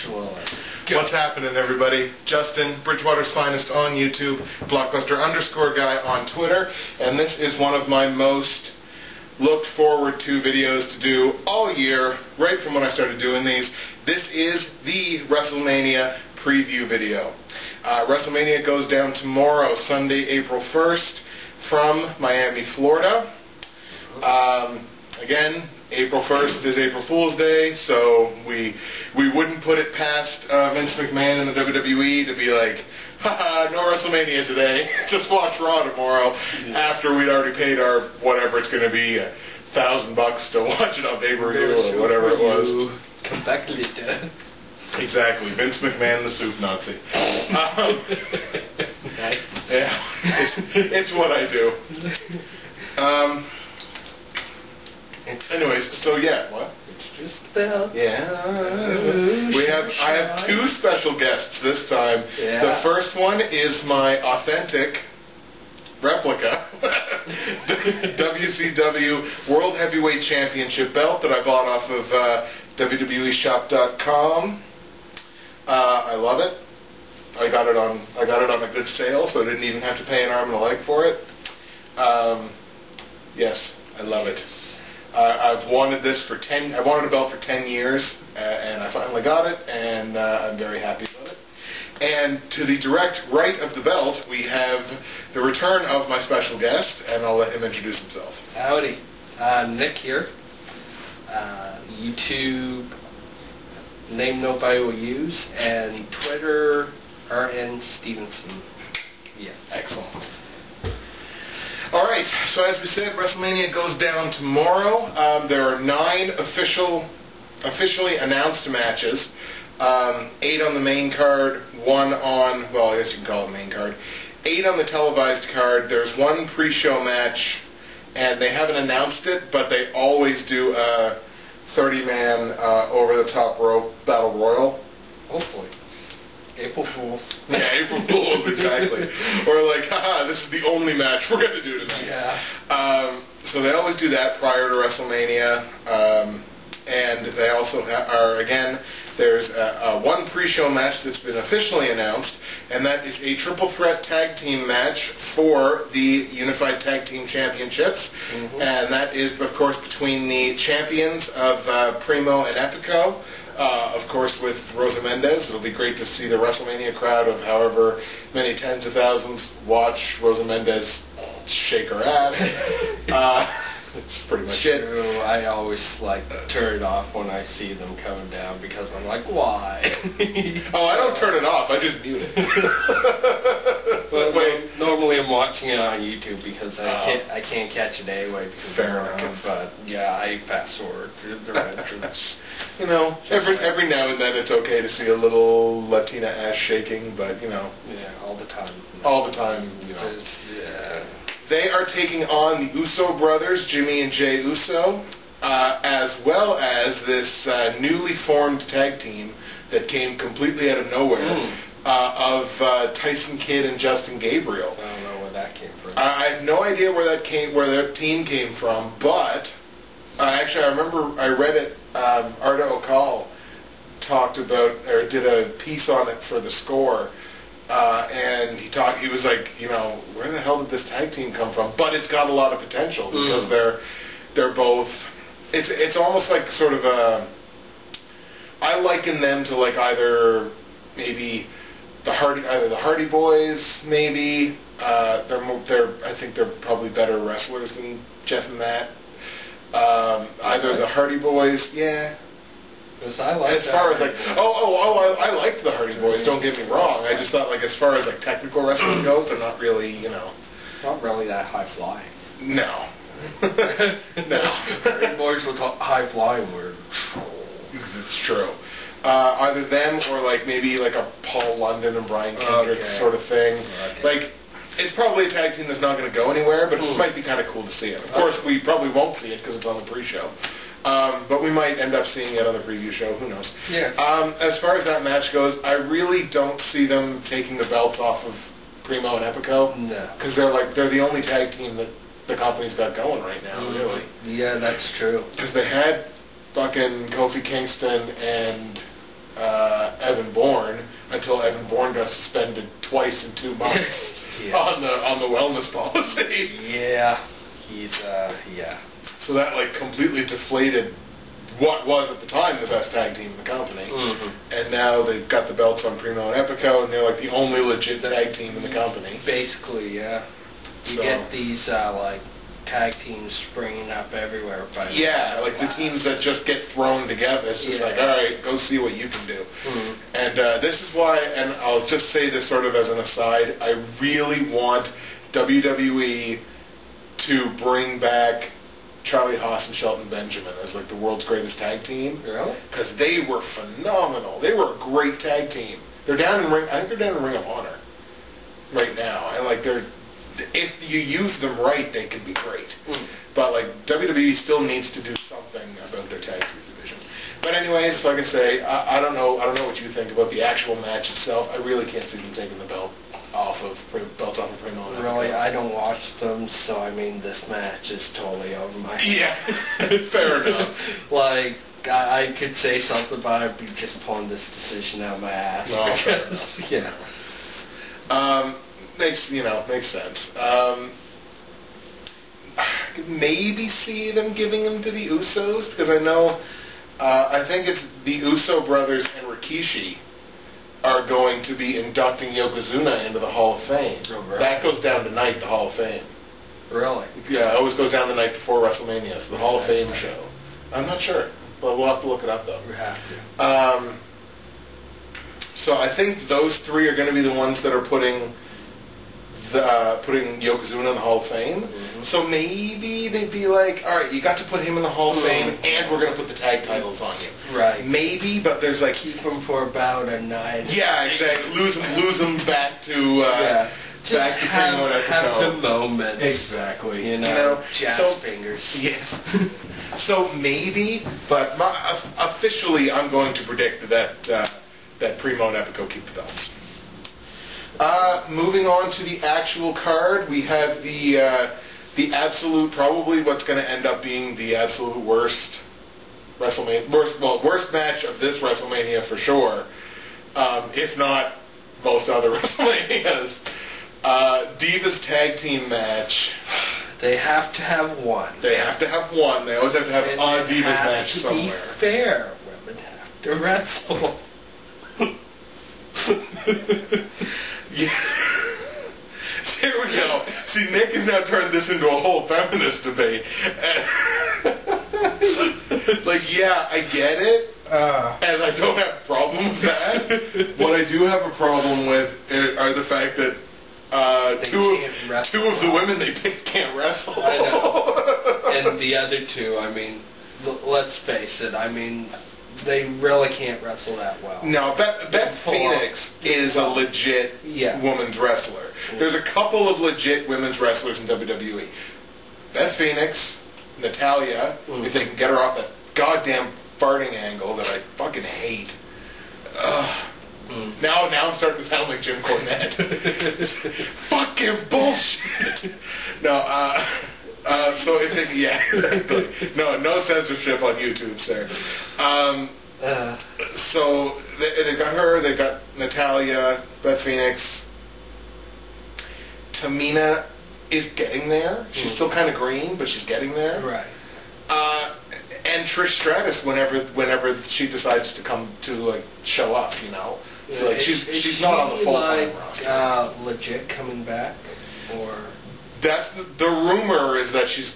Excellent. What's happening, everybody? Justin, Bridgewater's Finest on YouTube, Blockbuster_guy on Twitter, and this is one of my most looked forward to videos to do all year, right from when I started doing these. This is the WrestleMania preview video. WrestleMania goes down tomorrow, Sunday, April 1st, from Miami, Florida. Again, April 1st is April Fool's Day, so we wouldn't put it past Vince McMahon and the WWE to be like, haha, no WrestleMania today, just watch Raw tomorrow, after we'd already paid our, whatever it's going to be, $1,000 to watch it on pay-per-view or whatever it was. Come back later. Exactly, Vince McMahon, the soup Nazi. Nice. Yeah, it's what I do. Anyways, so yeah, what? It's just about. Yeah. I have two special guests this time. Yeah. The first one is my authentic replica WCW World Heavyweight Championship belt that I bought off of WWEshop.com. I love it. I got it on a good sale, so I didn't even have to pay an arm and a leg for it. Yes, I love it. I've wanted this for I wanted a belt for 10 years, and I finally got it, and I'm very happy about it. And to the direct right of the belt, we have the return of my special guest, and I'll let him introduce himself. Howdy. Nick here. YouTube, name nobody will use, and Twitter, RN Stevenson. Yeah. Excellent. All right, so as we said, WrestleMania goes down tomorrow. There are 9 officially announced matches. 8 on the main card, 1 on, well, I guess you can call it main card. 8 on the televised card. There's 1 pre-show match, and they haven't announced it, but they always do a 30-man over-the-top rope battle royal. Hopefully. April Fools. Yeah, April Fools, exactly. Or like, haha, this is the only match we're going to do tonight. Yeah. So they always do that prior to WrestleMania. And they also are, again, there's 1 pre-show match that's been officially announced, and that is a triple threat tag team match for the Unified Tag Team Championships. Mm-hmm. And that is, of course, between the champions of Primo and Epico. Of course, with Rosa Mendez. It'll be great to see the WrestleMania crowd of however many tens of thousands watch Rosa Mendez shake her ass. It's pretty much it. True. I always turn it off when I see them coming down because I'm like, why? Oh, I don't turn it off. I just mute it. Well, normally I'm watching it on YouTube because I can't catch it anyway. Fair enough. But yeah, I fast forward through the entrance. You know, every now and then it's okay to see a little Latina ass shaking, but you know. Yeah, all the time. All the time, you know. Yeah. They are taking on the Uso brothers, Jimmy and Jay Uso, as well as this newly formed tag team that came completely out of nowhere of Tyson Kidd and Justin Gabriel. I don't know where that came from. I have no idea where that team came from, but actually I remember I read it. Arda O'Call talked about or did a piece on it for The Score. And he was like, you know, where the hell did this tag team come from? But it's got a lot of potential because they're both. It's almost like sort of a. I liken them to like either maybe the Hardy Boys, maybe. I think they're probably better wrestlers than Jeff and Matt. Either the Hardy Boys, yeah. I like as far as like, I liked the Hardy Boys. Don't get me wrong. I just thought like as far as like technical wrestling goes, they're not really, you know, not really that high flying. No, no. Hardy Boys with high flying were. It's true. Either them or like maybe like a Paul London and Brian Kendrick sort of thing. Okay. Like it's probably a tag team that's not going to go anywhere, but it might be kind of cool to see it. Of course, we probably won't see it because it's on the pre-show. But we might end up seeing it on the preview show. Who knows? Yeah. As far as that match goes, I really don't see them taking the belts off of Primo and Epico. No. Because they're the only tag team that the company's got going right now, really. Yeah, that's true. Because they had fucking Kofi Kingston and Evan Bourne until Evan Bourne got suspended twice in 2 months on the wellness policy. Yeah, So that like completely deflated what was at the time the best tag team in the company, and now they've got the belts on Primo and Epico, and they're like the only legit tag team in the company. Basically, yeah. You get these like tag teams springing up everywhere. Like the teams that just get thrown together. It's just like, all right, go see what you can do. And this is why, and I'll just say this sort of as an aside, I really want WWE to bring back Charlie Haas and Shelton Benjamin as like the world's greatest tag team. Really? Because they were phenomenal. They were a great tag team. They're down in I think they're down in Ring of Honor right now, and like if you use them right, they can be great. But like WWE still needs to do something about their tag team division. But anyways, like I say, I don't know what you think about the actual match itself. I really can't see them taking the belts off of Primo. Really, I don't watch them, so I mean, this match is totally over my head. Yeah, fair enough. Like, I could say something about it, but just pulling this decision out of my ass. No, fair enough. Makes sense. I could maybe see them giving him to the Usos, because I think it's the Uso brothers and Rikishi are going to be inducting Yokozuna into the Hall of Fame. Oh, right. That goes down tonight, the Hall of Fame. Really? Yeah, it always goes down the night before WrestleMania. It's the Hall of Fame show. I'm not sure, but we'll have to look it up, though. We have to. So I think those three are going to be the ones that are putting Yokozuna in the Hall of Fame. So maybe they'd be like, all right, you got to put him in the Hall of Fame, and we're going to put the tag titles on you. Right. Maybe, but there's like... Keep him for about a night. Yeah, exactly. Lose him back to... back to Primo and Epico. Have the moment. Exactly. Jazz fingers. Yeah. So maybe, but officially I'm going to predict that Primo and Epico keep the belts. Moving on to the actual card, we have the absolute, probably what's going to end up being the absolute worst match of this WrestleMania for sure, if not most other WrestleManias. Divas tag team match. They have to have one. They have to have one. They always have to have a Divas match somewhere. To be fair, women have to wrestle. Yeah. Here we go. See, Nick has now turned this into a whole feminist debate. Like, yeah, I get it, and I don't have a problem with that. What I do have a problem with are the fact that two of the women they picked can't wrestle. I know. And the other two, I mean, let's face it, I mean, they really can't wrestle that well. No, Beth Phoenix is a legit women's wrestler. There's a couple of legit women's wrestlers in WWE. Beth Phoenix, Natalya, if they can get her off that goddamn farting angle that I fucking hate. Now I'm starting to sound like Jim Cornette. Fucking bullshit. No, so if they, exactly. No censorship on YouTube, sir. So they've got her, they've got Natalya, Beth Phoenix. Tamina is getting there. She's still kind of green, but she's getting there. Right. And Trish Stratus, whenever she decides to come to like show up, So like, she's not on the full-time roster. Legit coming back, or that's the rumor is that she's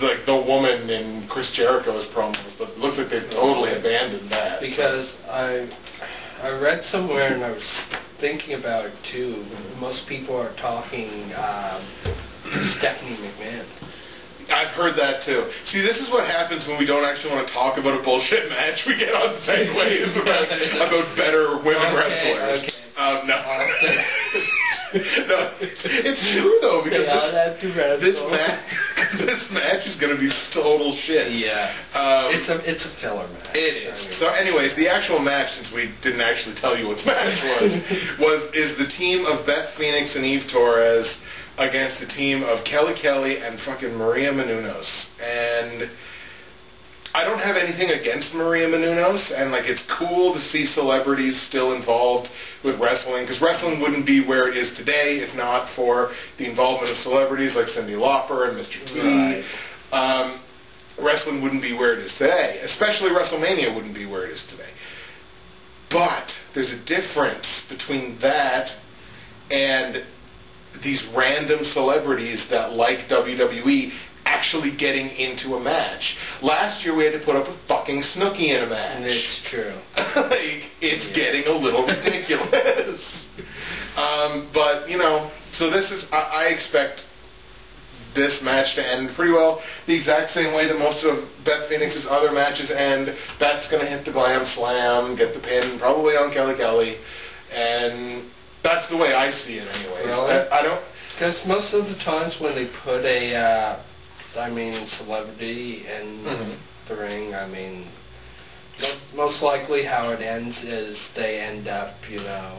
like the woman in Chris Jericho's promos, but it looks like they've totally abandoned that. Because I read somewhere, and I was thinking about it too. Most people are talking Stephanie McMahon. I've heard that too. See, this is what happens when we don't actually want to talk about a bullshit match. We get on segues about better women wrestlers. Okay. No. No, it's true though, because this match is going to be total shit. Yeah. It's a filler match. It is. So anyways, the actual match, since we didn't actually tell you what the match is the team of Beth Phoenix and Eve Torres against the team of Kelly Kelly and fucking Maria Menounos. And I don't have anything against Maria Menounos, and like it's cool to see celebrities still involved with wrestling, because wrestling wouldn't be where it is today if not for the involvement of celebrities like Cyndi Lauper and Mr. T. Right. Wrestling wouldn't be where it is today, especially WrestleMania wouldn't be where it is today. But there's a difference between that and these random celebrities that like WWE actually getting into a match. Last year we had to put up with fucking Snooki in a match. It's true. Like, it's getting a little ridiculous. But, you know, so this is, I expect this match to end pretty well the exact same way that most of Beth Phoenix's other matches end. Beth's going to hit the glam slam, get the pin, probably on Kelly Kelly, and that's the way I see it anyways. Really? I don't... Because most of the times when they put a, celebrity in the ring, most likely how it ends is they end up,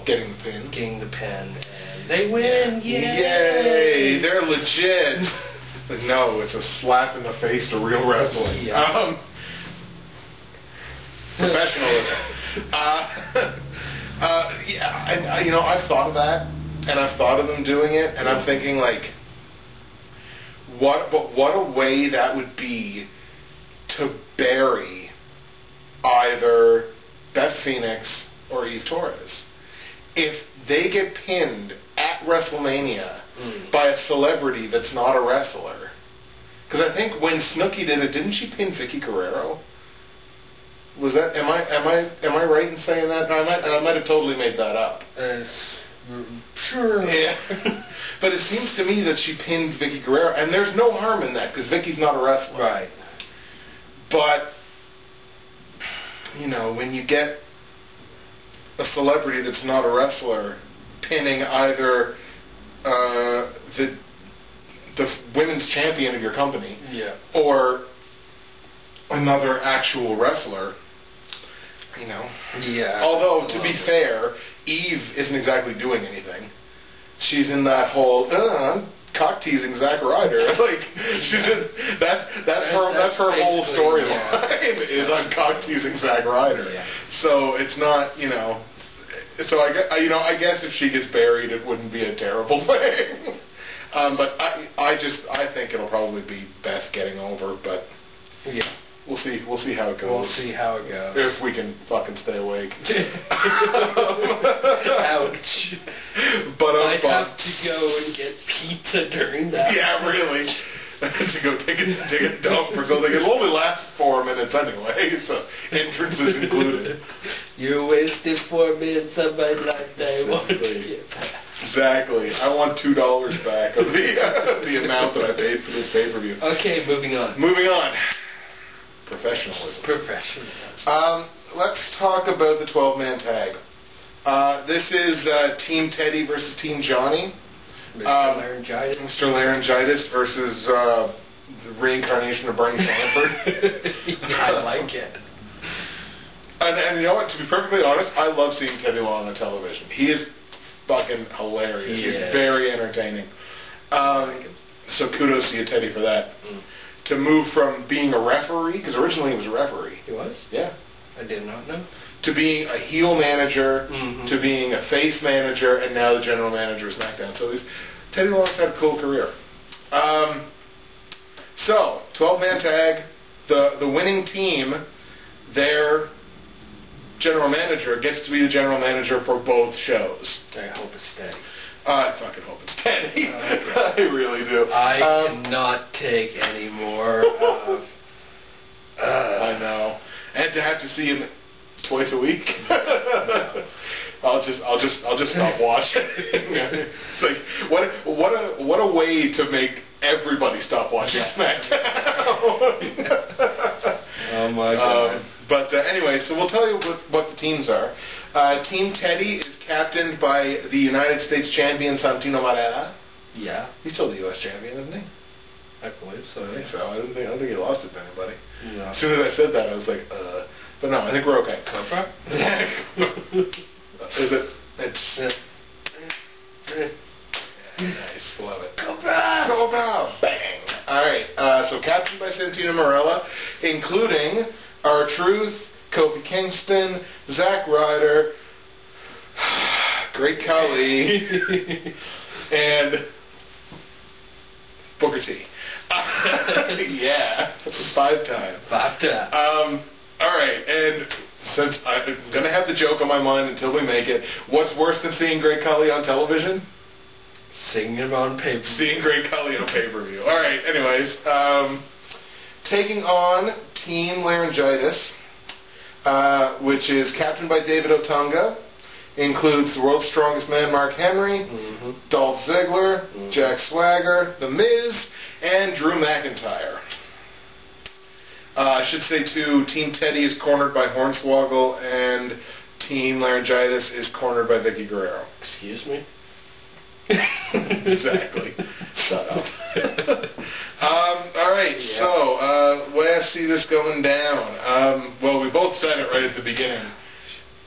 getting the pin. Getting the pin, and they win. Yay! Yay! They're legit. But no, it's a slap in the face to real wrestling. Yeah. Professionalism. Yeah, and I've thought of that, and I've thought of them doing it, and I'm thinking like, what a way that would be to bury either Beth Phoenix or Eve Torres. If they get pinned at WrestleMania by a celebrity that's not a wrestler, because I think when Snooki did it, didn't she pin Vicky Guerrero? Was that? Am I right in saying that? I might have totally made that up. Sure. Yeah. But it seems to me that she pinned Vicky Guerrero, and there's no harm in that because Vicky's not a wrestler. Right. But when you get a celebrity that's not a wrestler pinning either the women's champion of your company, or another actual wrestler, Yeah. Although, to be fair, Eve isn't exactly doing anything. She's in that whole I'm cock teasing Zack Ryder. Like she's in, that's her whole storyline is I'm cock teasing Zack Ryder. Yeah. So it's not So I guess if she gets buried, it wouldn't be a terrible thing. But I think it'll probably be Beth getting over. But yeah. We'll see how it goes. We'll see how it goes. If we can fucking stay awake. Ouch. But I'd have to go and get pizza during that. Yeah, really. To go take a dump or something. It'll only last 4 minutes anyway, so entrance is included. You wasted 4 minutes of my life that I want to get back. Exactly. I want $2 back of the amount that I paid for this pay-per-view. Okay, moving on. Moving on. Professionalism. Let's talk about the 12-man tag. This is Team Teddy versus Team Johnny. Mr. Laryngitis. Mr. Laryngitis versus the reincarnation of Bernie Stanford. I like it. And you know what? To be perfectly honest, I love seeing Teddy Long on television. He is fucking hilarious. He's very entertaining. So kudos to you, Teddy, for that. To move from being a referee, because originally he was a referee. He was? Yeah. I did not know. To being a heel manager, to being a face manager, and now the general manager of SmackDown. So Teddy Long's had a cool career. So, 12-man tag, the winning team, their general manager gets to be the general manager for both shows. I hope it's Teddy. I fucking hope it's Teddy. I really do. I cannot take any more of... I know. And to have to see him twice a week. No. I'll just stop watching. It's like what a way to make everybody stop watching SmackDown. Oh my God. But anyway, so we'll tell you what the teams are. Team Teddy is captained by the United States champion Santino Marella. Yeah. He's still the U.S. champion, isn't he? I believe so. I think so. I don't think he lost it to anybody. No. As soon as I said that, I was like, But no, I think we're okay. Cobra? Is it? It's... Nice. Love it. Cobra! Cobra! Bang! Alright, so captained by Santino Marella. including R-Truth, Kofi Kingston, Zack Ryder, Great Khali, and Booker T. Yeah, 5 time. 5 time. All right, and since I'm going to have the joke on my mind until we make it, what's worse than seeing Great Khali on television? Seeing him on pay-per-view. Seeing Great Khali on pay-per-view. All right, anyways, taking on Team Laryngitis, which is captained by David Otunga, includes the world's strongest man, Mark Henry, Dolph Ziggler, Jack Swagger, The Miz, and Drew McIntyre. I should say, too, Team Teddy is cornered by Hornswoggle, and Team Laryngitis is cornered by Vicky Guerrero. Excuse me? Exactly. Shut up. All right, yeah. So, way I see this going down. Well, we both said it right at the beginning.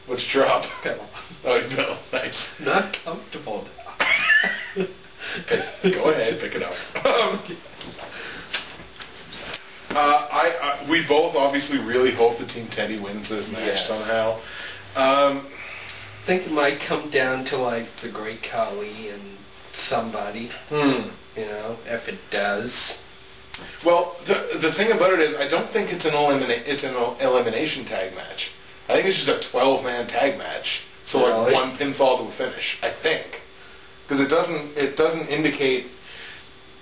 What's drop? Bill. Oh, Bill. Nice. Not comfortable now. Go ahead, pick it up. We both obviously really hope that Team Teddy wins this match somehow. I think it might come down to like the Great Khali and somebody. You know, if it does. Well, the thing about it is, I don't think it's an elimination tag match. I think it's just a 12-man tag match. So like one pinfall to a finish. I think, because it doesn't indicate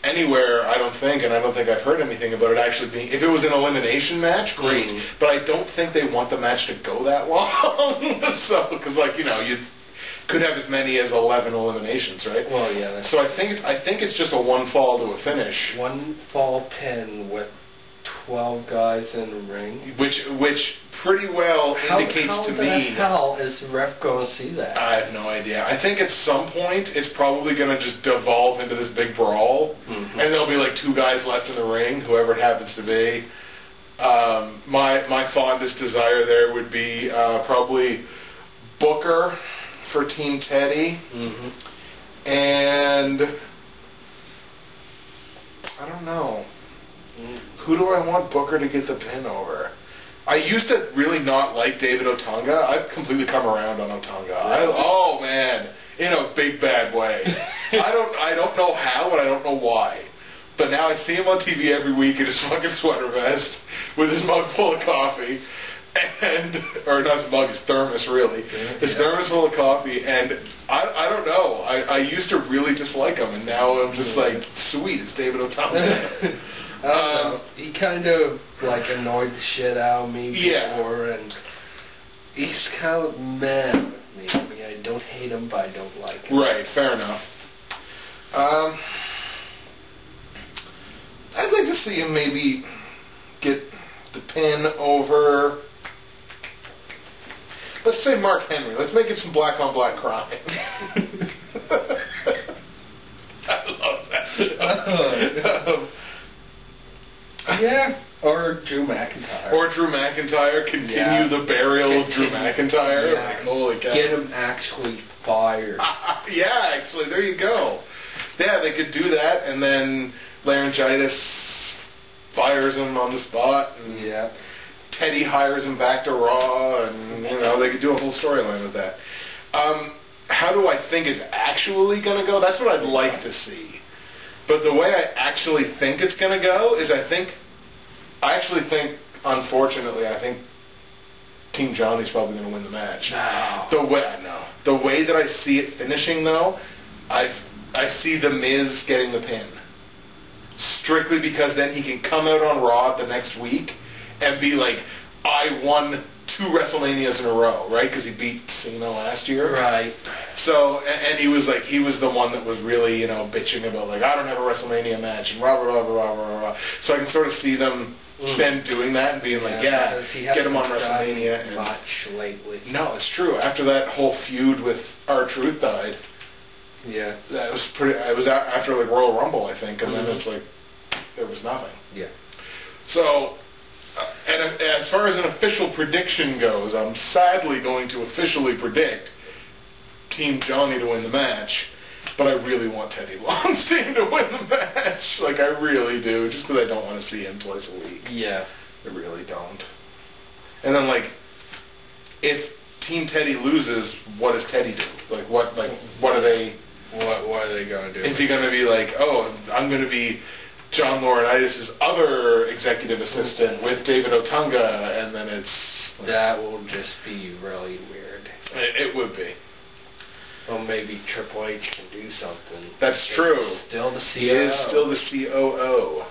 anywhere, I don't think, and I don't think I've heard anything about it actually being. If it was an elimination match, great. But I don't think they want the match to go that long. So, because like you could have as many as 11 eliminations, right? Well, yeah. So I think it's just a one fall to a finish. One fall pin with 12 guys in the ring. Which pretty well indicates to me. How is the ref going to see that? I have no idea. I think at some point it's probably going to just devolve into this big brawl, and there'll be like 2 guys left in the ring, whoever it happens to be. My fondest desire there would be probably Booker for Team Teddy, and I don't know. Who do I want Booker to get the pin over? I used to really not like David Otunga. I've completely come around on Otunga. Oh man, in a big bad way. I don't know how, and I don't know why. But now I see him on TV every week in his fucking sweater vest with his mug full of coffee, or not his mug, his thermos really. His thermos full of coffee, and I don't know. I used to really dislike him, and now I'm just like, sweet, it's David Otunga. He kind of like annoyed the shit out of me before, and he's kind of mad with me. I mean, I don't hate him, but I don't like him. Right, fair enough. I'd like to see him maybe get the pin over. Let's say Mark Henry. Let's make it some black on black crime. I love that. Yeah, or Drew McIntyre. Or Drew McIntyre. Continue the burial of Drew McIntyre. Yeah. Like, holy cow. Get him actually fired. Yeah, actually, there you go. Yeah, they could do that, and then Laryngitis fires him on the spot, and Teddy hires him back to Raw, and they could do a whole storyline with that. How do I think it's actually going to go? That's what I'd like to see. But the way I actually think it's going to go is I actually think, unfortunately, I think Team Johnny's probably going to win the match. No. The way that I see it finishing, though, I see The Miz getting the pin. Strictly because then he can come out on Raw the next week and be like, I won 2 WrestleManias in a row, right? Because he beat Cena last year. Right. So, and he was the one that was really, bitching about, like, I don't have a WrestleMania match, and blah, blah, blah, blah, blah, blah. So I can sort of see them then doing that and being like, get him on WrestleMania. And much lately. No, it's true. After that whole feud with R-Truth died, that was pretty. It was after like Royal Rumble, I think, and then it's like there was nothing. Yeah. So, and as far as an official prediction goes, I'm sadly going to officially predict Team Johnny to win the match, but I really want Teddy Long's team to win the match. Like I really do, just because I don't want to see him twice a week. Yeah. They really don't. And then, like, if Team Teddy loses, what does Teddy do? Like, what are they... What are they going to do? Is he going to be like, oh, I'm going to be John Laurinaitis' other executive assistant with David Otunga, and then it's... That will just be really weird. It would be. Well, maybe Triple H can do something. That's true. He's still the COO. He is still the COO.